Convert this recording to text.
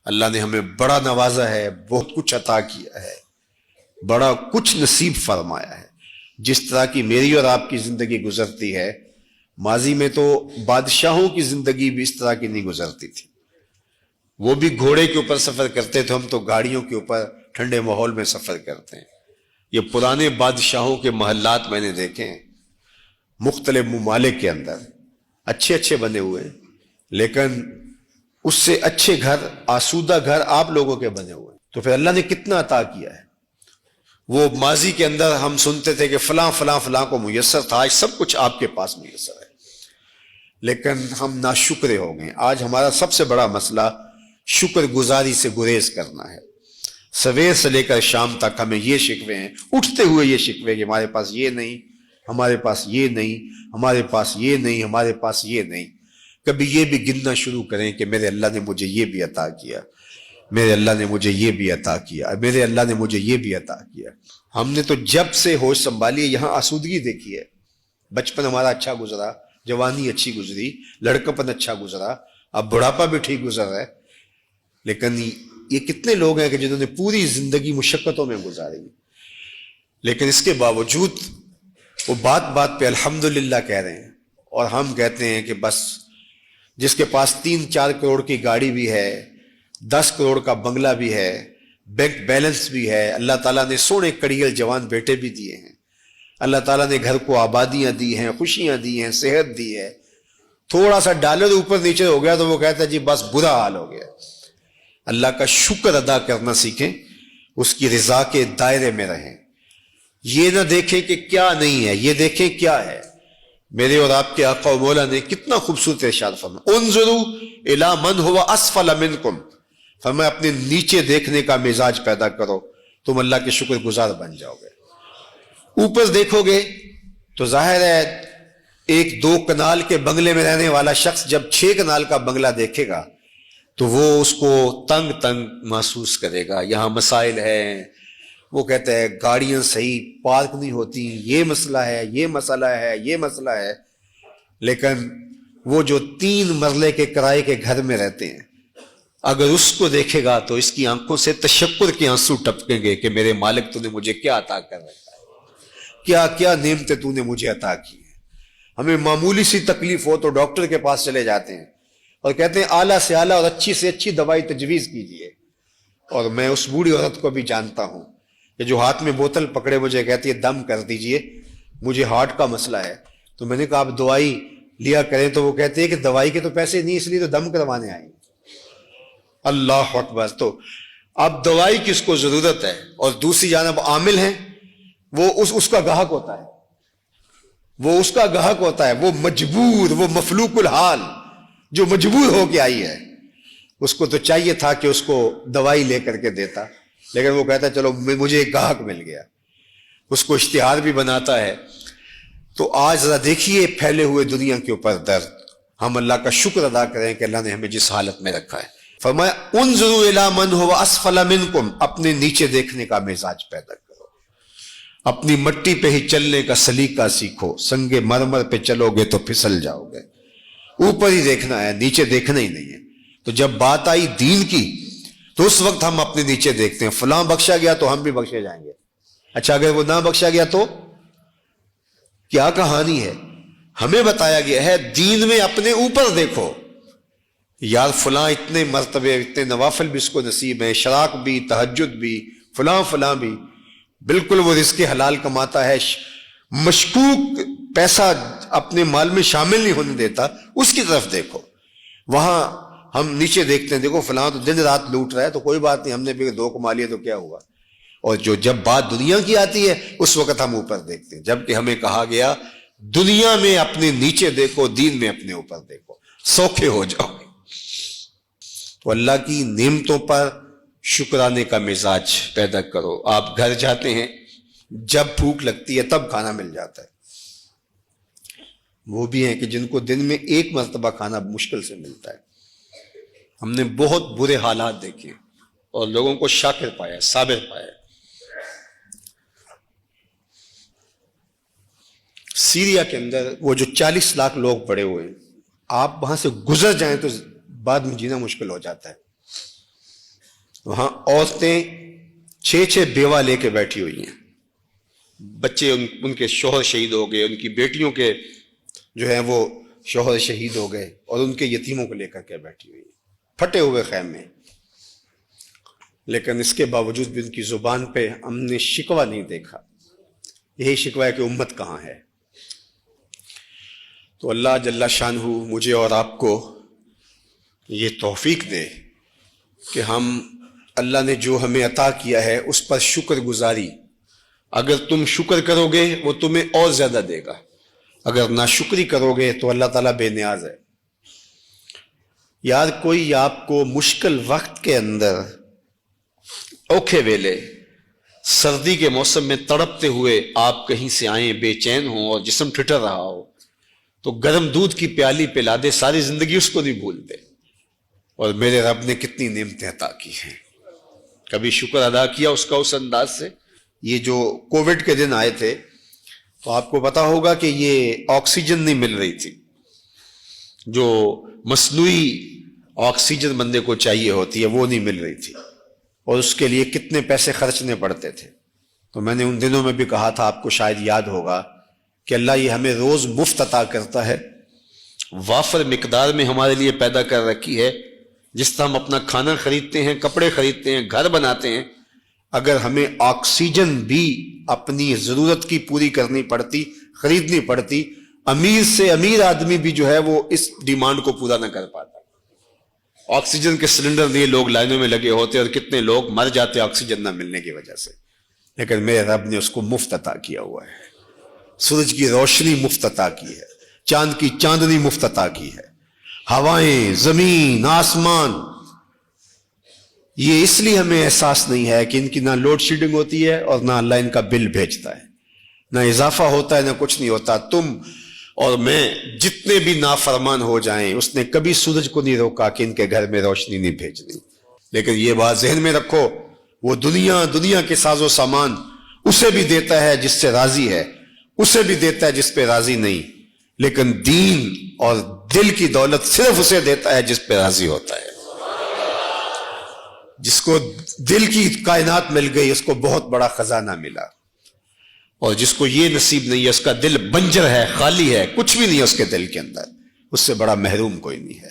اللہ نے ہمیں بڑا نوازا ہے، بہت کچھ عطا کیا ہے، بڑا کچھ نصیب فرمایا ہے۔ جس طرح کی میری اور آپ کی زندگی گزرتی ہے، ماضی میں تو بادشاہوں کی زندگی بھی اس طرح کی نہیں گزرتی تھی۔ وہ بھی گھوڑے کے اوپر سفر کرتے تھے، ہم تو گاڑیوں کے اوپر ٹھنڈے ماحول میں سفر کرتے ہیں۔ یہ پرانے بادشاہوں کے محلات میں نے دیکھے ہیں، مختلف ممالک کے اندر اچھے اچھے بنے ہوئے ہیں، لیکن اس سے اچھے گھر، آسودہ گھر آپ لوگوں کے بنے ہوئے ہیں۔ تو پھر اللہ نے کتنا عطا کیا ہے۔ وہ ماضی کے اندر ہم سنتے تھے کہ فلاں فلاں فلاں کو میسر تھا، آج سب کچھ آپ کے پاس میسر ہے، لیکن ہم ناشکرے ہو گئے۔ آج ہمارا سب سے بڑا مسئلہ شکر گزاری سے گریز کرنا ہے۔ سویر سے لے کر شام تک ہمیں یہ شکوے ہیں، اٹھتے ہوئے یہ شکوے کہ ہمارے پاس یہ نہیں، ہمارے پاس یہ نہیں، ہمارے پاس یہ نہیں، ہمارے پاس یہ نہیں۔ کبھی یہ بھی گننا شروع کریں کہ میرے اللہ نے مجھے یہ بھی عطا کیا، میرے اللہ نے مجھے یہ بھی عطا کیا، میرے اللہ نے مجھے یہ بھی عطا کیا۔ ہم نے تو جب سے ہوش سنبھالی ہے یہاں آسودگی دیکھی ہے۔ بچپن ہمارا اچھا گزرا، جوانی اچھی گزری، لڑکپن اچھا گزرا، اب بڑھاپا بھی ٹھیک گزر رہا ہے، لیکن یہ کتنے لوگ ہیں کہ جنہوں نے پوری زندگی مشقتوں میں گزاری، لیکن اس کے باوجود وہ بات بات پہ الحمدللہ کہہ رہے ہیں، اور ہم کہتے ہیں کہ بس جس کے پاس 3-4 کروڑ کی گاڑی بھی ہے، 10 کروڑ کا بنگلہ بھی ہے، بینک بیلنس بھی ہے، اللہ تعالیٰ نے سونے کڑیل جوان بیٹے بھی دیے ہیں، اللہ تعالیٰ نے گھر کو آبادیاں دی ہیں، خوشیاں دی ہیں، صحت دی ہے، تھوڑا سا ڈالر اوپر نیچے ہو گیا تو وہ کہتا ہے جی بس برا حال ہو گیا۔ اللہ کا شکر ادا کرنا سیکھیں، اس کی رضا کے دائرے میں رہیں، یہ نہ دیکھیں کہ کیا نہیں ہے، یہ دیکھیں کیا ہے۔ میرے اور آپ کے آقا و مولا نے کتنا خوبصورت ارشاد فرمایا، انظروا الی من هو اسفل منکم، فرمایا اپنے نیچے دیکھنے کا مزاج پیدا کرو، تم اللہ کے شکر گزار بن جاؤ گے۔ اوپر دیکھو گے تو ظاہر ہے 1-2 کنال کے بنگلے میں رہنے والا شخص جب 6 کنال کا بنگلہ دیکھے گا تو وہ اس کو تنگ تنگ محسوس کرے گا، یہاں مسائل ہیں، وہ کہتا ہے گاڑیاں صحیح پارک نہیں ہوتی، یہ مسئلہ ہے، یہ مسئلہ ہے، یہ مسئلہ ہے۔ لیکن وہ جو 3 مرلے کے کرائے کے گھر میں رہتے ہیں، اگر اس کو دیکھے گا تو اس کی آنکھوں سے تشکر کے آنسو ٹپکیں گے کہ میرے مالک تو نے مجھے کیا عطا کر رکھا ہے، کیا کیا نعمتیں تو نے مجھے عطا کی ہیں۔ ہمیں معمولی سی تکلیف ہو تو ڈاکٹر کے پاس چلے جاتے ہیں اور کہتے ہیں اعلیٰ سے اعلیٰ اور اچھی سے اچھی دوائی تجویز کیجیے، اور میں اس بوڑھی عورت کو بھی جانتا ہوں کہ جو ہاتھ میں بوتل پکڑے مجھے کہتی ہے دم کر دیجئے، مجھے ہارٹ کا مسئلہ ہے، تو میں نے کہا آپ دوائی لیا کریں، تو وہ کہتے ہیں کہ دوائی کے تو پیسے نہیں، اس لیے تو دم کروانے آئیں۔ اللہ اکبر! تو اب دوائی کس کو ضرورت ہے، اور دوسری جانب عامل ہیں، وہ اس کا گاہک ہوتا ہے، وہ اس کا گاہک ہوتا ہے، وہ مجبور، وہ مفلوق الحال جو مجبور ہو کے آئی ہے، اس کو تو چاہیے تھا کہ اس کو دوائی لے کر کے دیتا، لیکن وہ کہتا ہے چلو مجھے ایک گاہک مل گیا، اس کو اشتہار بھی بناتا ہے۔ تو آج ذرا دیکھیے پھیلے ہوئے دنیا کے اوپر درد، ہم اللہ کا شکر ادا کریں کہ اللہ نے ہمیں جس حالت میں رکھا ہے۔ فرمایا انظروا الی من هو اسفل منکم، اپنے نیچے دیکھنے کا مزاج پیدا کرو، اپنی مٹی پہ ہی چلنے کا سلیقہ سیکھو، سنگ مرمر پہ چلو گے تو پھسل جاؤ گے، اوپر ہی دیکھنا ہے، نیچے دیکھنا ہی نہیں ہے۔ تو جب بات آئی دین کی تو اس وقت ہم اپنے نیچے دیکھتے ہیں، فلاں بخشا گیا تو ہم بھی بخشے جائیں گے، اچھا اگر وہ نہ بخشا گیا تو کیا کہانی ہے؟ ہمیں بتایا گیا ہے دین میں اپنے اوپر دیکھو، یار فلاں اتنے مرتبے، اتنے نوافل بھی اس کو نصیب ہیں، شراک بھی، تہجد بھی، فلاں فلاں بھی، بالکل وہ رزق حلال کماتا ہے، مشکوک پیسہ اپنے مال میں شامل نہیں ہونے دیتا، اس کی طرف دیکھو۔ وہاں ہم نیچے دیکھتے ہیں، دیکھو فلاں تو دن رات لوٹ رہا ہے، تو کوئی بات نہیں، ہم نے بھی 2 کما لیے تو کیا ہوا، اور جب بات دنیا کی آتی ہے اس وقت ہم اوپر دیکھتے ہیں، جبکہ ہمیں کہا گیا دنیا میں اپنے نیچے دیکھو، دین میں اپنے اوپر دیکھو، سوکھے ہو جاؤ۔ تو اللہ کی نعمتوں پر شکرانے کا مزاج پیدا کرو۔ آپ گھر جاتے ہیں، جب بھوک لگتی ہے تب کھانا مل جاتا ہے، وہ بھی ہیں کہ جن کو دن میں 1 مرتبہ کھانا مشکل سے ملتا ہے۔ ہم نے بہت برے حالات دیکھے اور لوگوں کو شاکر پایا، صابر پایا۔ سیریا کے اندر وہ جو 40 لاکھ لوگ پڑے ہوئے ہیں، آپ وہاں سے گزر جائیں تو بعد میں جینا مشکل ہو جاتا ہے۔ وہاں عورتیں 6 بیوہ لے کے بیٹھی ہوئی ہیں، بچے ان کے شوہر شہید ہو گئے، ان کی بیٹیوں کے جو ہیں وہ شوہر شہید ہو گئے، اور ان کے یتیموں کو لے کر کے بیٹھی ہوئی ہیں پھٹے ہوئے خیمے. لیکن اس کے باوجود بھی ان کی زبان پہ ہم نے شکوہ نہیں دیکھا. یہی شکوہ ہے کہ امت کہاں ہے. تو اللہ جل شانہ مجھے اور آپ کو یہ توفیق دے کہ ہم اللہ نے جو ہمیں عطا کیا ہے اس پر شکر گزاری. اگر تم شکر کرو گے وہ تمہیں اور زیادہ دے گا، اگر ناشکری کرو گے تو اللہ تعالیٰ بے نیاز ہے. یار کوئی آپ کو مشکل وقت کے اندر، اوکھے ویلے، سردی کے موسم میں تڑپتے ہوئے آپ کہیں سے آئیں، بے چین ہوں اور جسم ٹھٹر رہا ہو، تو گرم دودھ کی پیالی پلا دے، ساری زندگی اس کو نہیں بھولتے. اور میرے رب نے کتنی نعمتیں عطا کی ہیں، کبھی شکر ادا کیا اس کا اس انداز سے. یہ جو کووڈ کے دن آئے تھے تو آپ کو پتا ہوگا کہ یہ آکسیجن نہیں مل رہی تھی، جو مصنوعی آکسیجن بندے کو چاہیے ہوتی ہے وہ نہیں مل رہی تھی، اور اس کے لیے کتنے پیسے خرچنے پڑتے تھے. تو میں نے ان دنوں میں بھی کہا تھا، آپ کو شاید یاد ہوگا، کہ اللہ یہ ہمیں روز مفت عطا کرتا ہے، وافر مقدار میں ہمارے لیے پیدا کر رکھی ہے. جس طرح ہم اپنا کھانا خریدتے ہیں، کپڑے خریدتے ہیں، گھر بناتے ہیں، اگر ہمیں آکسیجن بھی اپنی ضرورت کی پوری کرنی پڑتی، خریدنی پڑتی، امیر سے امیر آدمی بھی جو ہے وہ اس ڈیمانڈ کو پورا نہ کر پاتا. آکسیجن کے سلنڈر لیے لوگ لائنوں میں لگے ہوتے اور کتنے لوگ مر جاتے آکسیجن نہ ملنے کی وجہ سے. لیکن میرے رب نے اس کو مفت عطا کیا ہوا ہے. سورج کی روشنی مفت عطا کی ہے، چاند کی چاندنی مفت عطا کی ہے، ہوائیں، زمین، آسمان. یہ اس لیے ہمیں احساس نہیں ہے کہ ان کی نہ لوڈ شیڈنگ ہوتی ہے اور نہ اللہ ان کا بل بھیجتا ہے، نہ اضافہ ہوتا ہے، نہ کچھ نہیں ہوتا. تم اور میں جتنے بھی نافرمان ہو جائیں، اس نے کبھی سورج کو نہیں روکا کہ ان کے گھر میں روشنی نہیں بھیجنی. لیکن یہ بات ذہن میں رکھو، وہ دنیا کے ساز و سامان اسے بھی دیتا ہے جس سے راضی ہے، اسے بھی دیتا ہے جس پہ راضی نہیں، لیکن دین اور دل کی دولت صرف اسے دیتا ہے جس پہ راضی ہوتا ہے. جس کو دل کی کائنات مل گئی اس کو بہت بڑا خزانہ ملا، اور جس کو یہ نصیب نہیں ہے، اس کا دل بنجر ہے، خالی ہے، کچھ بھی نہیں ہے اس کے دل کے اندر، اس سے بڑا محروم کوئی نہیں ہے.